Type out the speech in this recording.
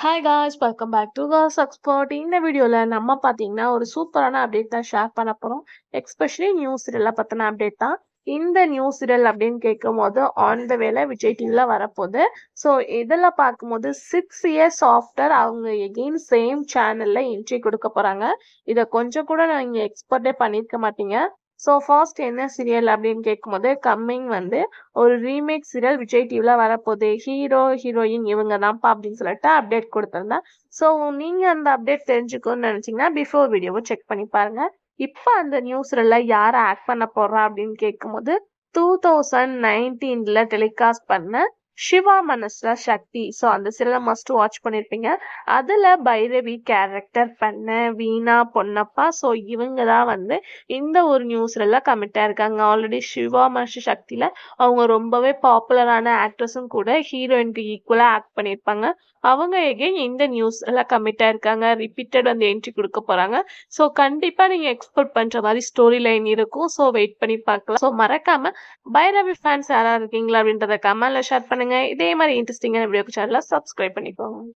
Hi guys welcome back to Gas Expert. இந்த வீடியோவில் நம்ம பார்த்தீங்கன்னா ஒரு சூப்பரான அப்டேட் தான் ஷேர் பண்ண போகிறோம். எக்ஸ்பெஷலி நியூஸ் சீரியலை பற்றின அப்டேட் தான். இந்த நியூஸ் சீரியல் அப்படின்னு கேட்கும் போது ஆன் த வேலை விஜய் டிவியில் வரப்போகுது. ஸோ இதில் பார்க்கும்போது 6 இயர்ஸ் ஆஃப்டர் அவங்க எகெயின் சேம் சேனலில் என்ட்ரி கொடுக்க போகிறாங்க. இதை கொஞ்சம் கூட நீங்கள் எக்ஸ்பெக்டே பண்ணியிருக்க மாட்டீங்க. ஸோ ஃபர்ஸ்ட் என்ன சீரியல் அப்படின்னு கேட்கும்போது கம்மிங் ஒரு ரீமேக் சீரியல் விஜய் டிவியில் வரப்போகுது. ஹீரோ ஹீரோயின் இவங்க தான்ப்பா அப்படின்னு சொல்லிட்டு அப்டேட் கொடுத்துருந்தேன். ஸோ நீங்கள் அந்த அப்டேட் தெரிஞ்சுக்கணும்னு நினச்சிங்கன்னா பிஃபோர் வீடியோவை செக் பண்ணி பாருங்க. இப்போ அந்த நியூஸ்ல யாரை ஆக்ட் பண்ண போடுறா அப்படின்னு கேட்கும்போது 2019 டெலிகாஸ்ட் பண்ண சிவா மனசுல சக்தி. ஸோ அந்த சீரியலை மஸ்ட் வாட்ச் பண்ணியிருப்பீங்க. அதில் பைரவி கேரக்டர் பண்ண வீணா பொன்னப்பா. ஸோ இவங்க தான் இந்த ஒரு நியூஸ்ல கமிட்டாக இருக்காங்க. ஆல்ரெடி சிவா மனசு சக்தியில் அவங்க ரொம்பவே பாப்புலரான ஆக்ட்ரஸும் கூட, ஹீரோயினுக்கு ஈக்குவலாக ஆக்ட் பண்ணியிருப்பாங்க. அவங்க எகைன் இந்த நியூஸ்ல கமிட்டாக இருக்காங்க. ரிப்பீட்டட் என்ட்ரி கொடுக்க போகிறாங்க. ஸோ கண்டிப்பாக நீங்கள் எக்ஸ்பெக்ட் பண்ணுற மாதிரி ஸ்டோரி லைன் இருக்கும். ஸோ வெயிட் பண்ணி பார்க்கலாம். ஸோ மறக்காமல் பைரவி ஃபேன்ஸ் யாராவது இருக்கீங்களா அப்படின்றத கமெண்ட்ல ஷேர் பண்ணுங்க. இதே மாதிரி இன்ட்ரெஸ்டிங்கான வீடியோக்கு சேனலை சப்ஸ்கிரைப் பண்ணிக்கோங்க.